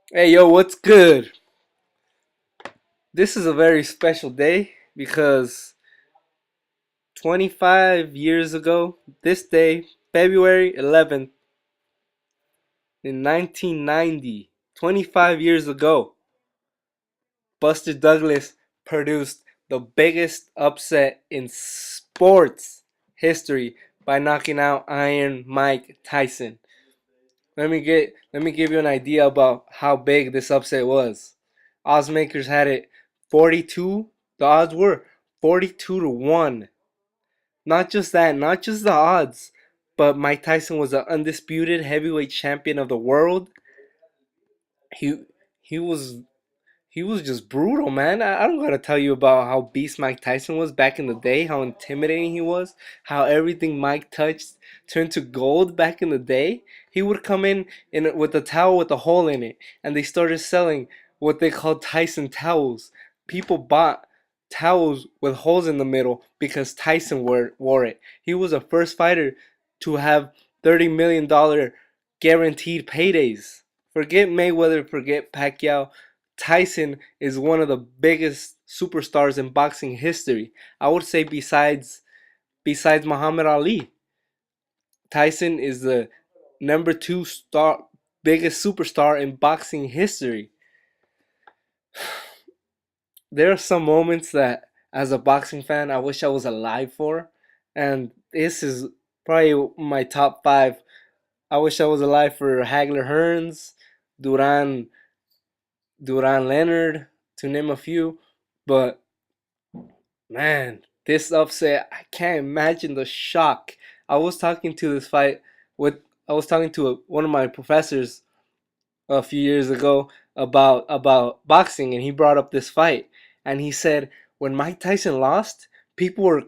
Hey yo, what's good? This is a very special day because 25 years ago, this day, February 11th, in 1990, 25 years ago, Buster Douglas produced the biggest upset in sports history by knocking out Iron Mike Tyson. Let me give you an idea about how big this upset was. Odds makers had it 42. The odds were 42 to 1. Not just that, not just the odds, but Mike Tyson was the undisputed heavyweight champion of the world. He he was he was just brutal, man. I don't gotta tell you about how beast Mike Tyson was back in the day, how intimidating he was, how everything Mike touched turned to gold back in the day. He would come in with a towel with a hole in it, and they started selling what they called Tyson towels. People bought towels with holes in the middle because Tyson wore it. He was the first fighter to have $30 million guaranteed paydays. Forget Mayweather, forget Pacquiao. Tyson is one of the biggest superstars in boxing history. I would say besides Muhammad Ali, Tyson is the number 2 star biggest superstar in boxing history. There are some moments that as a boxing fan I wish I was alive for, and this is probably my top 5. I wish I was alive for Hagler Hearns, Duran Duran Leonard, to name a few, but man, this upset, I can't imagine the shock. I was talking to this fight with I was talking to one of my professors a few years ago about boxing, and he brought up this fight, and he said when Mike Tyson lost, people were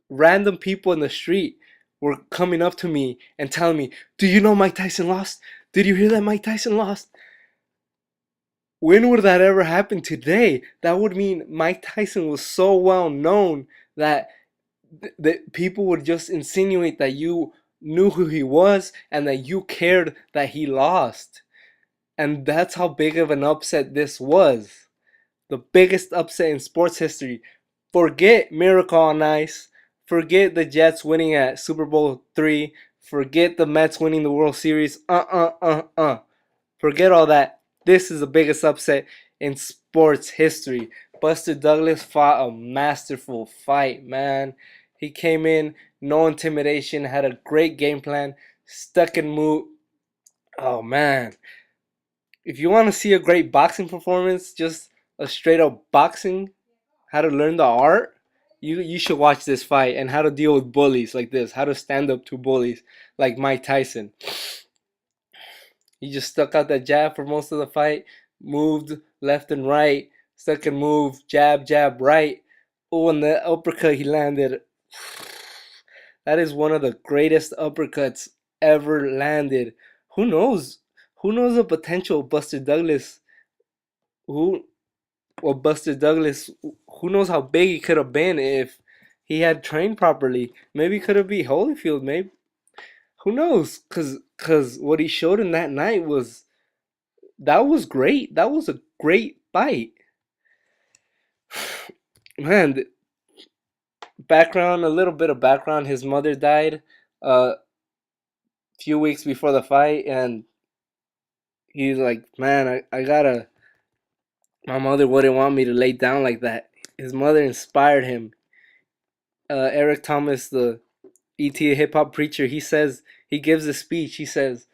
random people in the street were coming up to me and telling me, "Do you know Mike Tyson lost? Did you hear that Mike Tyson lost?" When would that ever happen today? That would mean Mike Tyson was so well known that that people would just insinuate that you knew who he was and that you cared that he lost. And that's how big of an upset this was. The biggest upset in sports history. Forget Miracle on Ice. Forget the Jets winning at Super Bowl 3. Forget the Mets winning the World Series. Forget all that. This is the biggest upset in sports history. Buster Douglas fought a masterful fight, man. He came in, no intimidation, had a great game plan, stuck and move. Oh, man. If you want to see a great boxing performance, just a straight up boxing, how to learn the art, you should watch this fight and how to deal with bullies like this, how to stand up to bullies like Mike Tyson. He just stuck out that jab for most of the fight, moved left and right, stuck and moved, jab, jab, right. Oh, and the uppercut he landed. That is one of the greatest uppercuts ever landed. Who knows? Who knows the potential of Buster Douglas? Who Buster Douglas? Who knows how big he could have been if he had trained properly? Maybe he could have beat Holyfield. Maybe who knows? Cause what he showed in that night was great. That was a great fight. Man, background, a little bit of background. His mother died a few weeks before the fight, and he's like, man, I gotta. My mother wouldn't want me to lay down like that. His mother inspired him. Eric Thomas, the ET hip hop preacher, he gives a speech. He says,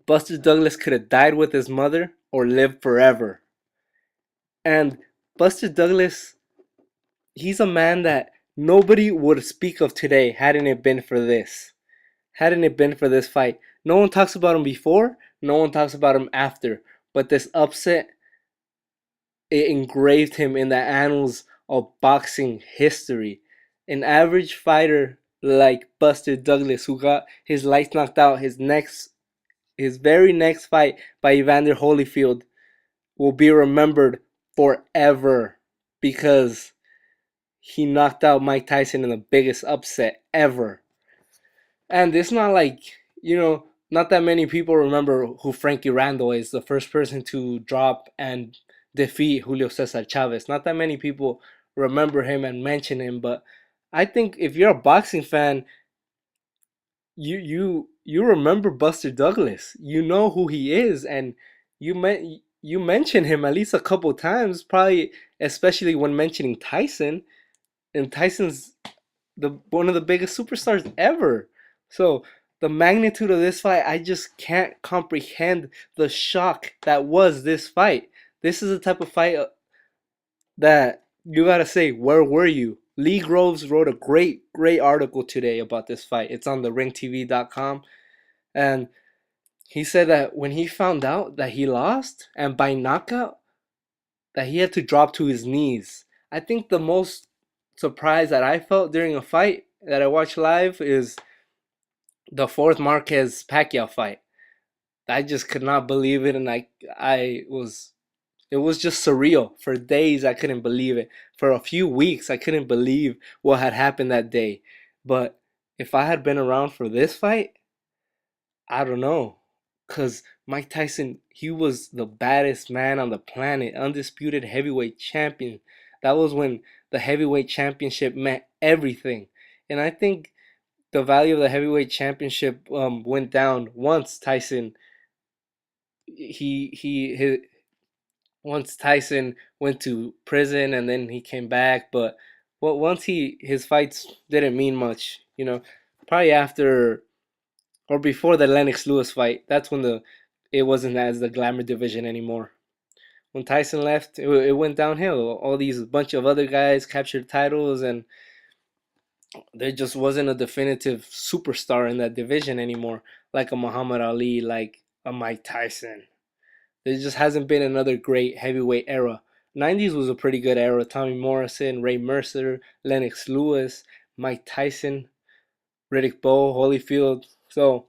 Buster Douglas could have died with his mother or lived forever. And Buster Douglas, he's a man that nobody would speak of today hadn't it been for this. Hadn't it been for this fight. No one talks about him before, no one talks about him after. But this upset, it engraved him in the annals of boxing history. An average fighter like Buster Douglas, who got his lights knocked out his very next fight by Evander Holyfield, will be remembered forever because he knocked out Mike Tyson in the biggest upset ever. And it's not like, you know, not that many people remember who Frankie Randall is, the first person to drop and defeat Julio Cesar Chavez. Not that many people remember him and mention him, but I think if you're a boxing fan, you remember Buster Douglas. You know who he is, and you mention him at least a couple times, probably especially when mentioning Tyson. And Tyson's the one of the biggest superstars ever. So the magnitude of this fight, I just can't comprehend the shock that was this fight. This is the type of fight that you gotta say, where were you? Lee Groves wrote a great article today about this fight. It's on the ringtv.com. And he said that when he found out that he lost and by knockout, that he had to drop to his knees. I think the most surprise that I felt during a fight that I watched live is the fourth Marquez Pacquiao fight. I just could not believe it, and I was it was just surreal. For days I couldn't believe it. For a few weeks I couldn't believe what had happened that day. But if I had been around for this fight, I don't know. Cause Mike Tyson, he was the baddest man on the planet, undisputed heavyweight champion. That was when the heavyweight championship meant everything. And I think the value of the heavyweight championship went down once Tyson he once Tyson went to prison and then he came back. But well, once his fights didn't mean much, probably after or before the Lennox Lewis fight. That's when it wasn't as the glamour division anymore. When Tyson left, it went downhill. All these bunch of other guys captured titles, and there just wasn't a definitive superstar in that division anymore, like a Muhammad Ali, like a Mike Tyson. There just hasn't been another great heavyweight era. 90s was a pretty good era. Tommy Morrison, Ray Mercer, Lennox Lewis, Mike Tyson, Riddick Bowe, Holyfield. So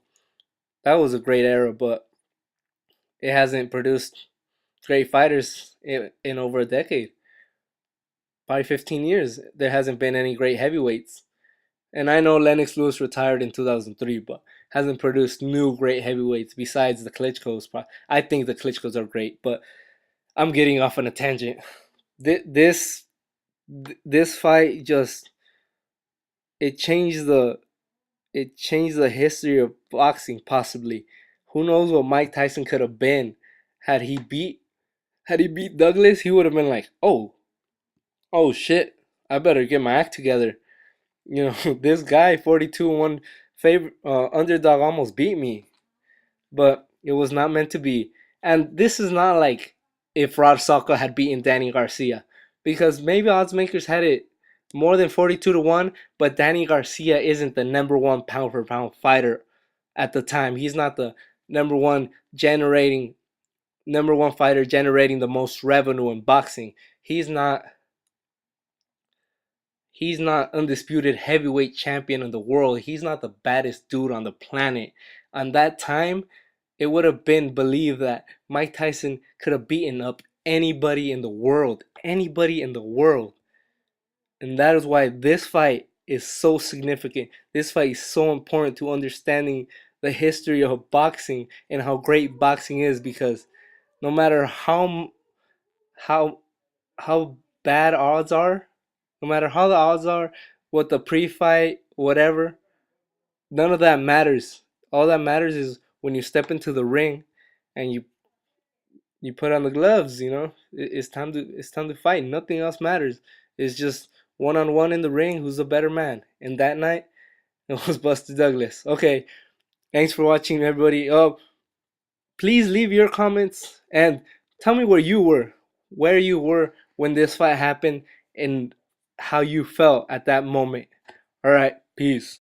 that was a great era, but it hasn't produced great fighters in over a decade. Probably 15 years. There hasn't been any great heavyweights. And I know Lennox Lewis retired in 2003, but hasn't produced new great heavyweights besides the Klitschko's. I think the Klitschko's are great, but I'm getting off on a tangent. This this fight just it changed the it changed the history of boxing possibly. Who knows what Mike Tyson could have been had he beat Douglas? He would have been like, oh shit, I better get my act together. This guy 42-1 favorite underdog almost beat me, but it was not meant to be. And this is not like if Rod Salka had beaten Danny Garcia, because maybe odds makers had it more than 42-1, but Danny Garcia isn't the number one pound for pound fighter at the time. He's not the number one generating number one fighter generating the most revenue in boxing. He's not undisputed heavyweight champion of the world. He's not the baddest dude on the planet. On that time, it would have been believed that Mike Tyson could have beaten up anybody in the world. Anybody in the world. And that is why this fight is so significant. This fight is so important to understanding the history of boxing and how great boxing is, because no matter how how bad odds are, no matter how the odds are, what the pre-fight, whatever, none of that matters. All that matters is when you step into the ring and you put on the gloves. It's time to fight. Nothing else matters. It's just one on one in the ring. Who's the better man? And that night, it was Buster Douglas. Okay, thanks for watching, everybody. Please leave your comments and tell me where you were when this fight happened, and how you felt at that moment. All right, peace.